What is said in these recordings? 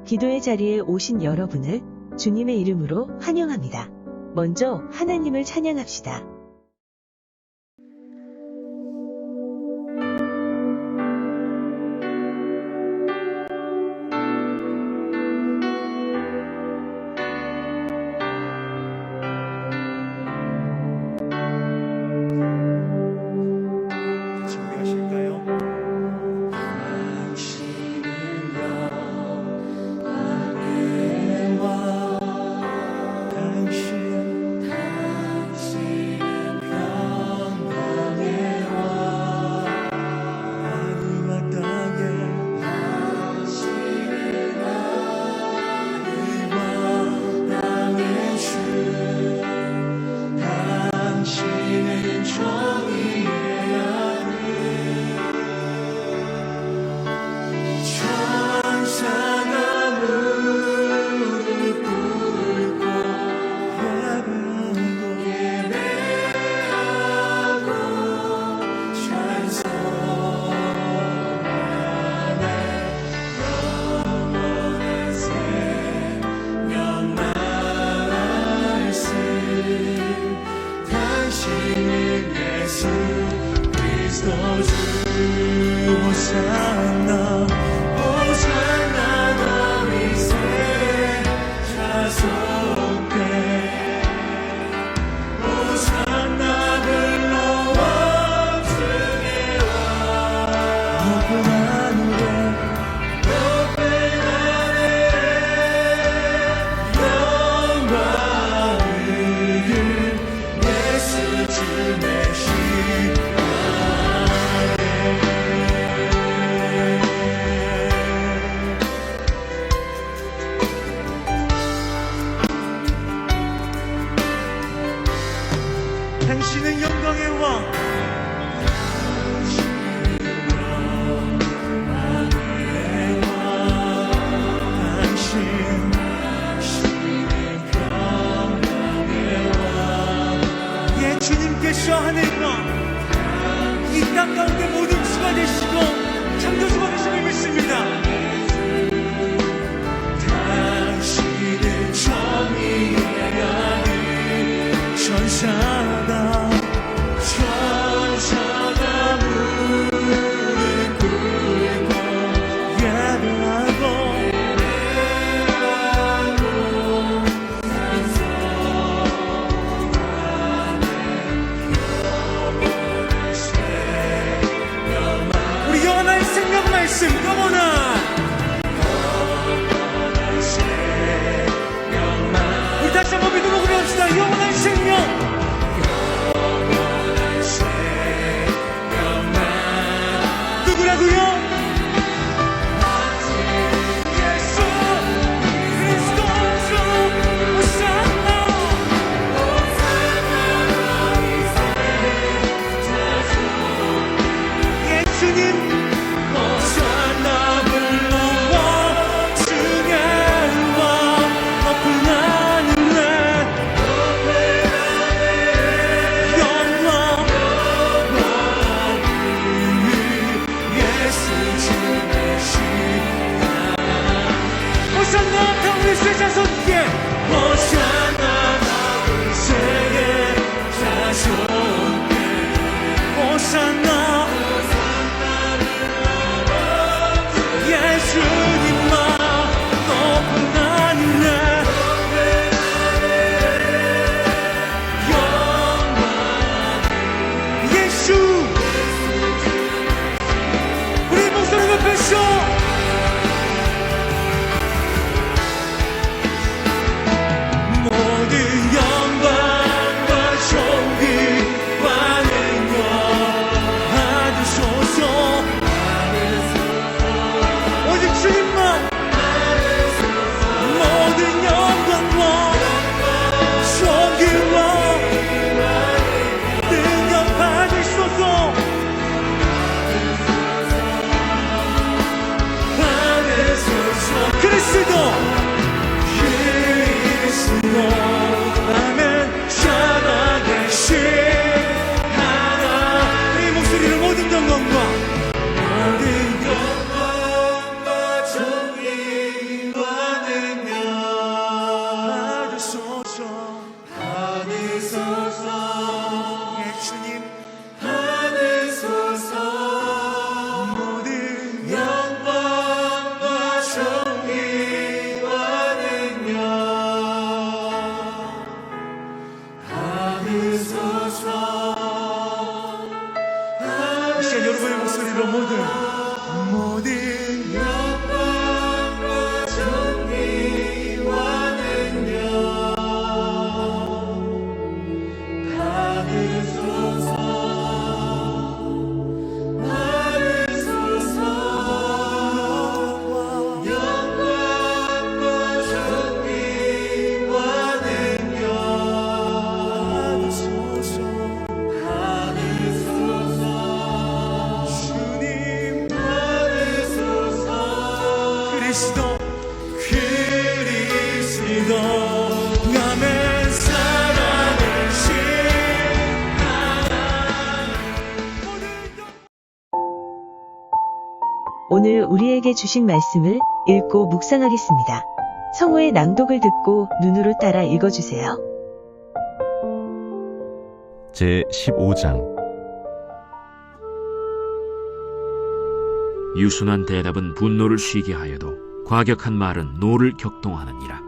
기도의 자리에 오신 여러분을 주님의 이름으로 환영합니다. 먼저 하나님을 찬양합시다. 당신은 영광의 왕, 예, 주님께서 하늘과 이 땅 가운데 모든 주가 되시고 창조주가 되심을 믿습니다. 당신은 정의의 하늘 전사다, 천사가 무릎 꿇고 예배하고 우리 영원한 생명 말씀 영원한 그리스도 모든 영광과 존귀와 능력 받으소서 받으소서 영광과 존귀와 능력 받으소서 받으소서 주님 받으소서 그리스도 남의 살아계신 오늘 우리에게 주신 말씀을 읽고 묵상하겠습니다. 성우의 낭독을 듣고 눈으로 따라 읽어주세요. 제 15장 유순한 대답은 분노를 쉬게 하여도 과격한 말은 노를 격동하느니라.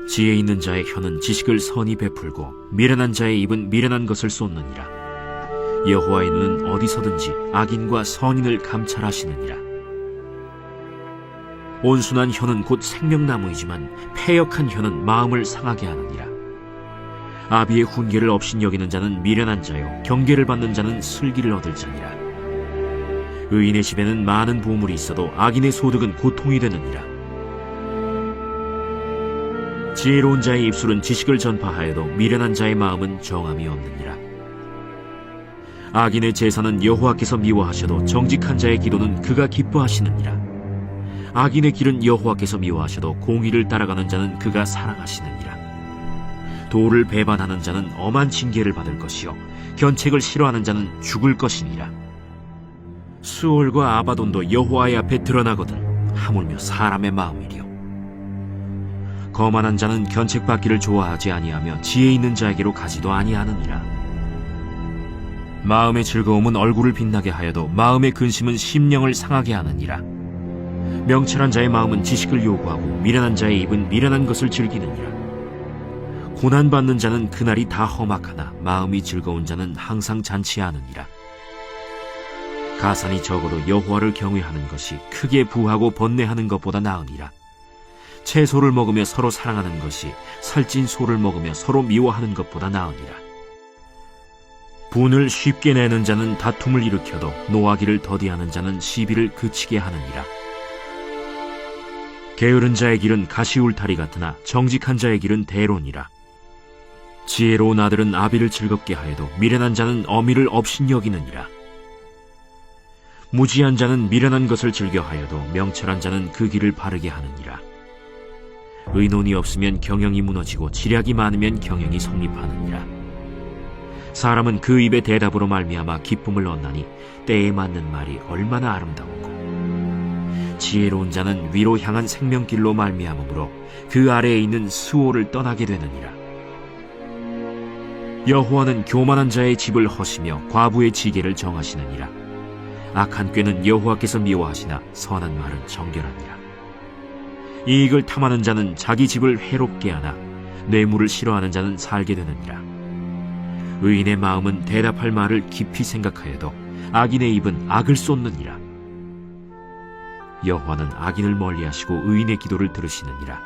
지혜 있는 자의 혀는 지식을 선히 베풀고 미련한 자의 입은 미련한 것을 쏟느니라. 여호와의 눈은 어디서든지 악인과 선인을 감찰하시느니라. 온순한 혀는 곧 생명나무이지만 패역한 혀는 마음을 상하게 하느니라. 아비의 훈계를 업신여기는 자는 미련한 자요 경계를 받는 자는 슬기를 얻을 자니라. 의인의 집에는 많은 보물이 있어도 악인의 소득은 고통이 되느니라. 지혜로운 자의 입술은 지식을 전파하여도 미련한 자의 마음은 정함이 없느니라. 악인의 제사는 여호와께서 미워하셔도 정직한 자의 기도는 그가 기뻐하시느니라. 악인의 길은 여호와께서 미워하셔도 공의를 따라가는 자는 그가 사랑하시느니라. 도를 배반하는 자는 엄한 징계를 받을 것이요 견책을 싫어하는 자는 죽을 것이니라. 수올과 아바돈도 여호와의 앞에 드러나거든 하물며 사람의 마음이리요. 거만한 자는 견책받기를 좋아하지 아니하며 지혜 있는 자에게로 가지도 아니하느니라. 마음의 즐거움은 얼굴을 빛나게 하여도 마음의 근심은 심령을 상하게 하느니라. 명철한 자의 마음은 지식을 요구하고 미련한 자의 입은 미련한 것을 즐기느니라. 고난받는 자는 그날이 다 험악하나 마음이 즐거운 자는 항상 잔치하느니라. 가산이 적어도 여호와를 경외하는 것이 크게 부하고 번뇌하는 것보다 나으니라. 채소를 먹으며 서로 사랑하는 것이 살찐 소를 먹으며 서로 미워하는 것보다 나으니라. 분을 쉽게 내는 자는 다툼을 일으켜도 노하기를 더디하는 자는 시비를 그치게 하느니라. 게으른 자의 길은 가시울타리 같으나 정직한 자의 길은 대론이라. 지혜로운 아들은 아비를 즐겁게 하여도 미련한 자는 어미를 업신여기느니라. 무지한 자는 미련한 것을 즐겨하여도 명철한 자는 그 길을 바르게 하느니라. 의논이 없으면 경영이 무너지고 지략이 많으면 경영이 성립하느니라. 사람은 그 입의 대답으로 말미암아 기쁨을 얻나니 때에 맞는 말이 얼마나 아름다우고 지혜로운 자는 위로 향한 생명길로 말미암으므로 그 아래에 있는 수호를 떠나게 되느니라. 여호와는 교만한 자의 집을 허시며 과부의 지계를 정하시느니라. 악한 꾀는 여호와께서 미워하시나 선한 말은 정결하니라. 이익을 탐하는 자는 자기 집을 해롭게 하나 뇌물을 싫어하는 자는 살게 되느니라. 의인의 마음은 대답할 말을 깊이 생각하여도 악인의 입은 악을 쏟느니라. 여호와는 악인을 멀리하시고 의인의 기도를 들으시느니라.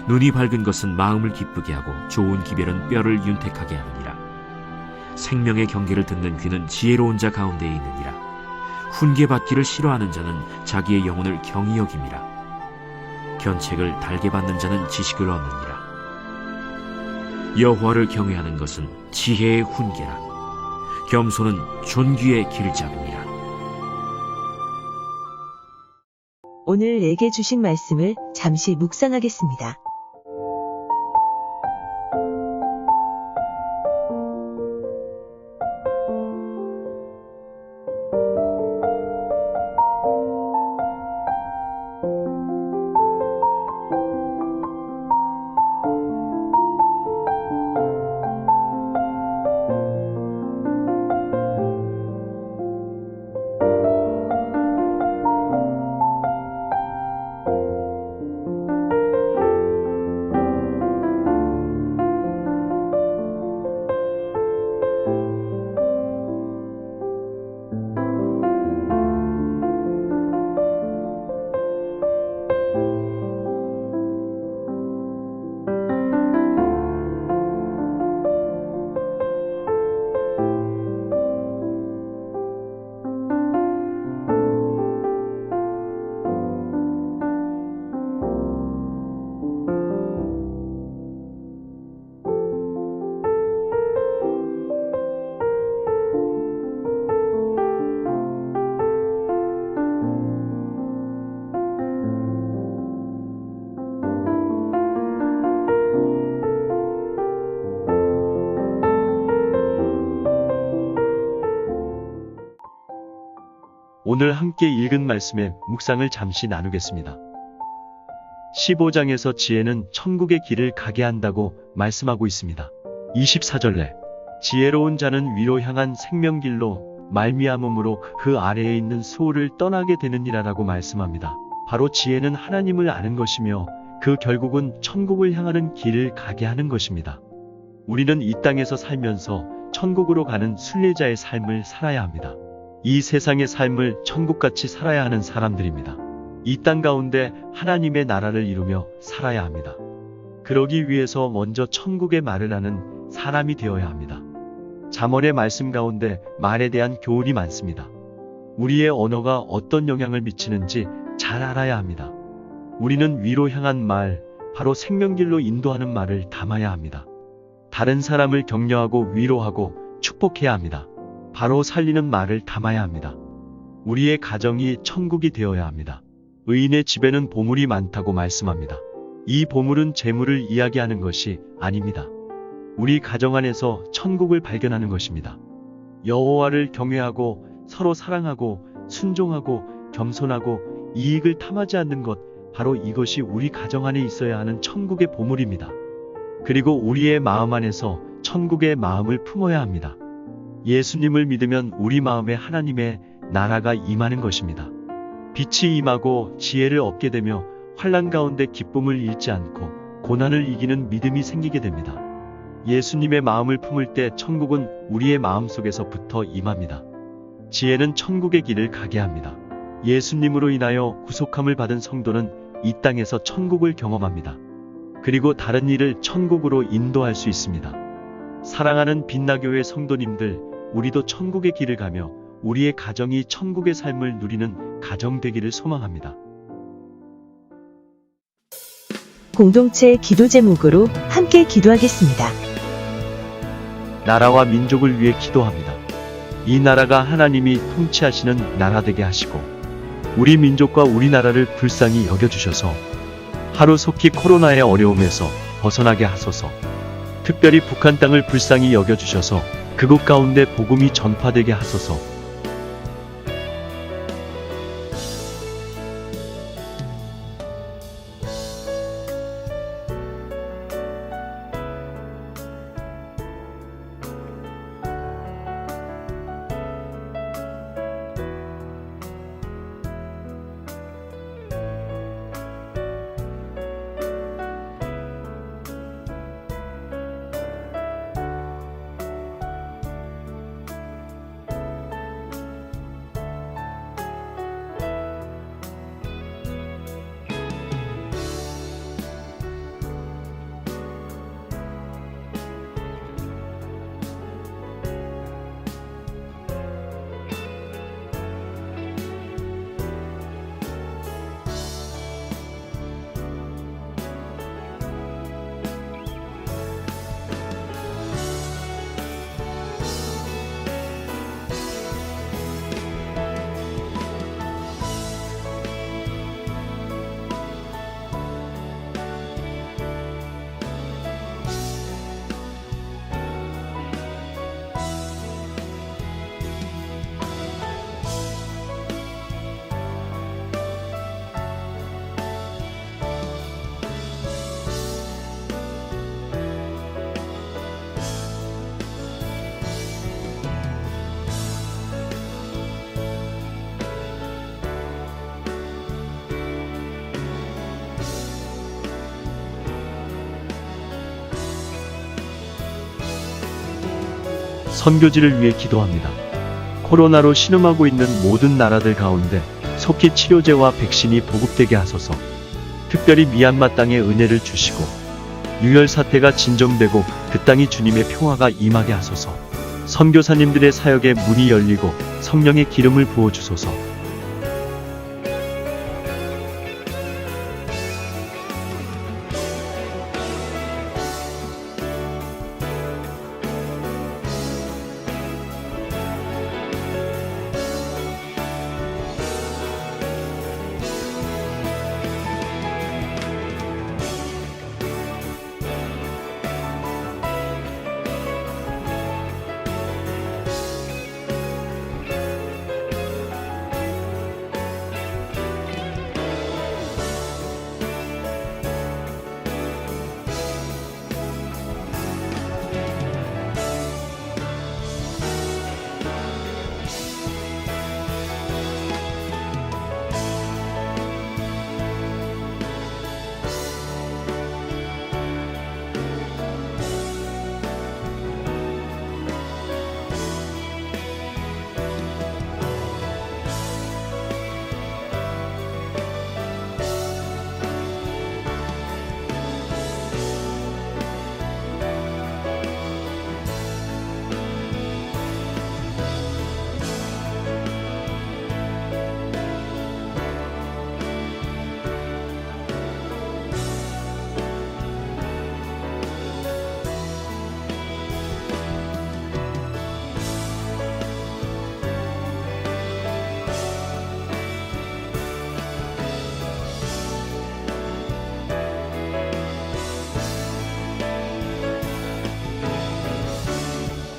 눈이 밝은 것은 마음을 기쁘게 하고 좋은 기별은 뼈를 윤택하게 하느니라. 생명의 경계를 듣는 귀는 지혜로운 자 가운데에 있느니라. 훈계받기를 싫어하는 자는 자기의 영혼을 경히 여김이라. 견책을 달게 받는 자는 지식을 얻느니라. 여호와를 경외하는 것은 지혜의 훈계라. 겸손은 존귀의 길잡음이라. 오늘 내게 주신 말씀을 잠시 묵상하겠습니다. 오늘 함께 읽은 말씀의 묵상을 잠시 나누겠습니다. 15장에서 지혜는 천국의 길을 가게 한다고 말씀하고 있습니다. 24절에 지혜로운 자는 위로 향한 생명길로 말미암음으로 그 아래에 있는 수호를 떠나게 되느니라라고 말씀합니다. 바로 지혜는 하나님을 아는 것이며 그 결국은 천국을 향하는 길을 가게 하는 것입니다. 우리는 이 땅에서 살면서 천국으로 가는 순례자의 삶을 살아야 합니다. 이 세상의 삶을 천국같이 살아야 하는 사람들입니다. 이 땅 가운데 하나님의 나라를 이루며 살아야 합니다. 그러기 위해서 먼저 천국의 말을 하는 사람이 되어야 합니다. 잠언의 말씀 가운데 말에 대한 교훈이 많습니다. 우리의 언어가 어떤 영향을 미치는지 잘 알아야 합니다. 우리는 위로 향한 말, 바로 생명길로 인도하는 말을 담아야 합니다. 다른 사람을 격려하고 위로하고 축복해야 합니다. 바로 살리는 말을 담아야 합니다. 우리의 가정이 천국이 되어야 합니다. 의인의 집에는 보물이 많다고 말씀합니다. 이 보물은 재물을 이야기하는 것이 아닙니다. 우리 가정 안에서 천국을 발견하는 것입니다. 여호와를 경외하고 서로 사랑하고 순종하고 겸손하고 이익을 탐하지 않는 것, 바로 이것이 우리 가정 안에 있어야 하는 천국의 보물입니다. 그리고 우리의 마음 안에서 천국의 마음을 품어야 합니다. 예수님을 믿으면 우리 마음에 하나님의 나라가 임하는 것입니다. 빛이 임하고 지혜를 얻게 되며 환난 가운데 기쁨을 잃지 않고 고난을 이기는 믿음이 생기게 됩니다. 예수님의 마음을 품을 때 천국은 우리의 마음 속에서부터 임합니다. 지혜는 천국의 길을 가게 합니다. 예수님으로 인하여 구속함을 받은 성도는 이 땅에서 천국을 경험합니다. 그리고 다른 이를 천국으로 인도할 수 있습니다. 사랑하는 빛나교회 성도님들, 우리도 천국의 길을 가며 우리의 가정이 천국의 삶을 누리는 가정 되기를 소망합니다. 공동체 기도 제목으로 함께 기도하겠습니다. 나라와 민족을 위해 기도합니다. 이 나라가 하나님이 통치하시는 나라 되게 하시고 우리 민족과 우리나라를 불쌍히 여겨주셔서 하루속히 코로나의 어려움에서 벗어나게 하소서. 특별히 북한 땅을 불쌍히 여겨주셔서 그곳 가운데 복음이 전파되게 하소서. 선교지를 위해 기도합니다. 코로나로 신음하고 있는 모든 나라들 가운데 속히 치료제와 백신이 보급되게 하소서. 특별히 미얀마 땅에 은혜를 주시고 유혈 사태가 진정되고 그 땅이 주님의 평화가 임하게 하소서. 선교사님들의 사역에 문이 열리고 성령의 기름을 부어주소서.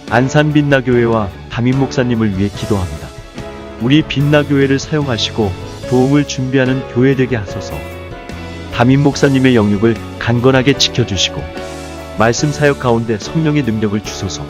안산 빛나교회와 담임 목사님을 위해 기도합니다. 우리 빛나교회를 사용하시고 도움을 준비하는 교회 되게 하소서. 담임 목사님의 영육을 강건하게 지켜주시고 말씀 사역 가운데 성령의 능력을 주소서.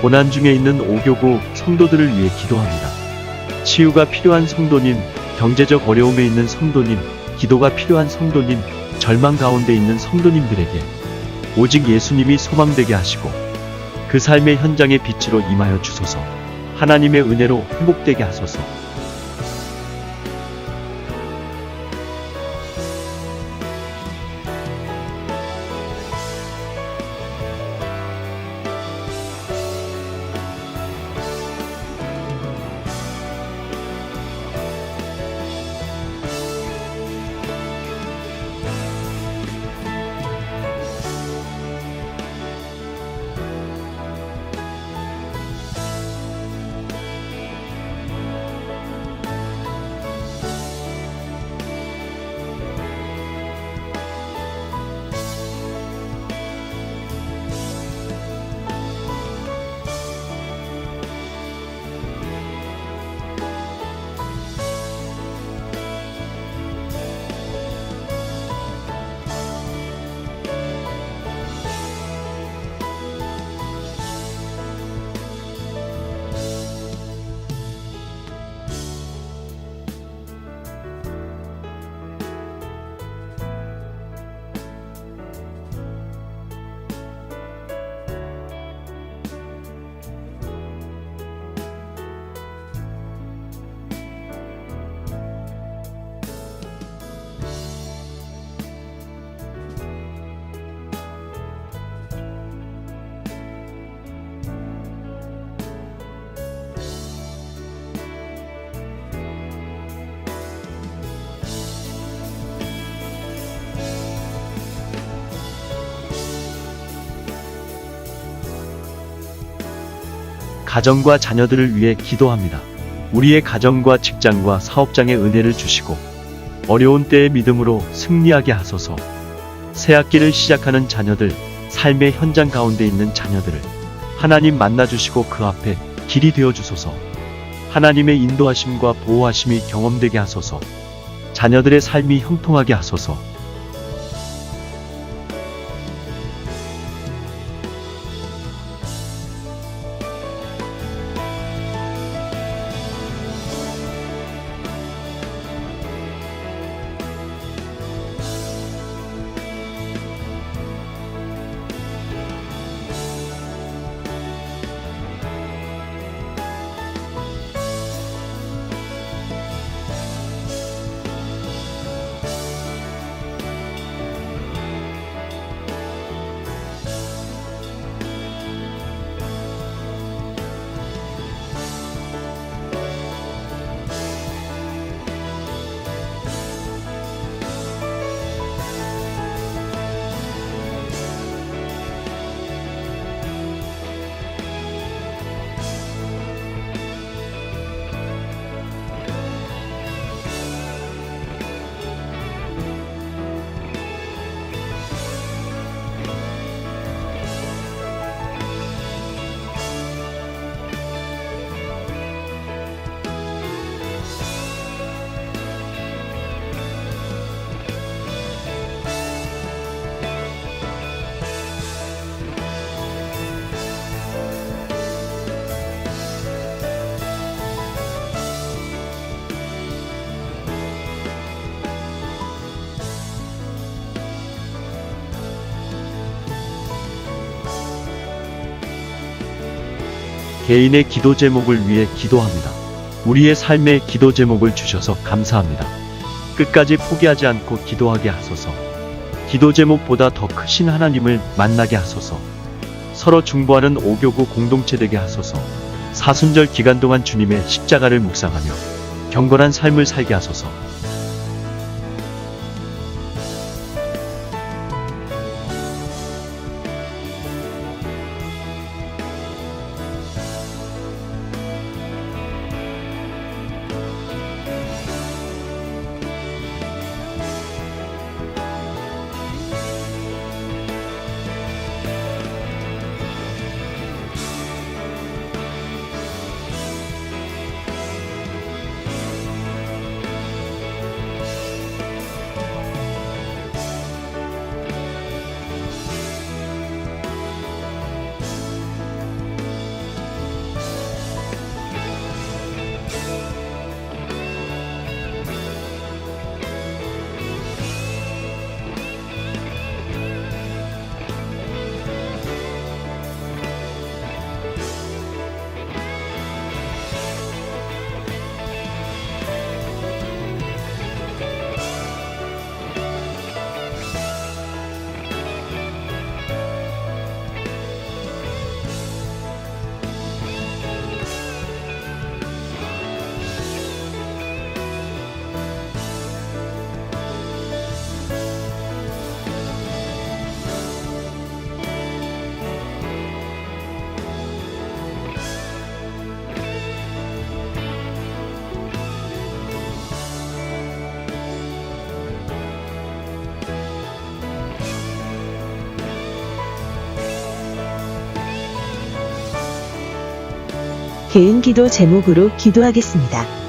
고난 중에 있는 오교구 성도들을 위해 기도합니다. 치유가 필요한 성도님, 경제적 어려움에 있는 성도님, 기도가 필요한 성도님, 절망 가운데 있는 성도님들에게 오직 예수님이 소망되게 하시고 그 삶의 현장의 빛으로 임하여 주소서. 하나님의 은혜로 회복되게 하소서. 가정과 자녀들을 위해 기도합니다. 우리의 가정과 직장과 사업장에 은혜를 주시고 어려운 때에 믿음으로 승리하게 하소서. 새 학기를 시작하는 자녀들, 삶의 현장 가운데 있는 자녀들을 하나님 만나주시고 그 앞에 길이 되어주소서. 하나님의 인도하심과 보호하심이 경험되게 하소서. 자녀들의 삶이 형통하게 하소서. 개인의 기도 제목을 위해 기도합니다. 우리의 삶의 기도 제목을 주셔서 감사합니다. 끝까지 포기하지 않고 기도하게 하소서. 기도 제목보다 더 크신 하나님을 만나게 하소서. 서로 중보하는 5교구 공동체 되게 하소서. 사순절 기간 동안 주님의 십자가를 묵상하며 경건한 삶을 살게 하소서. 개인 기도 제목으로 기도하겠습니다.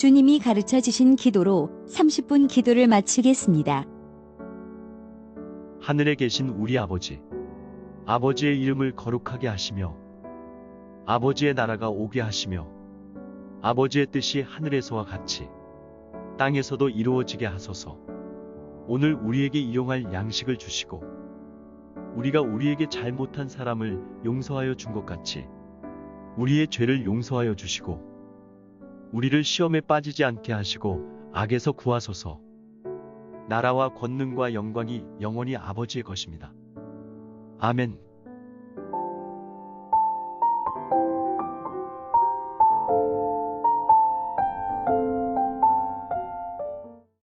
주님이 가르쳐 주신 기도로 30분 기도를 마치겠습니다. 하늘에 계신 우리 아버지, 아버지의 이름을 거룩하게 하시며 아버지의 나라가 오게 하시며 아버지의 뜻이 하늘에서와 같이 땅에서도 이루어지게 하소서. 오늘 우리에게 일용할 양식을 주시고 우리가 우리에게 잘못한 사람을 용서하여 준 것 같이 우리의 죄를 용서하여 주시고 우리를 시험에 빠지지 않게 하시고 악에서 구하소서. 나라와 권능과 영광이 영원히 아버지의 것입니다. 아멘.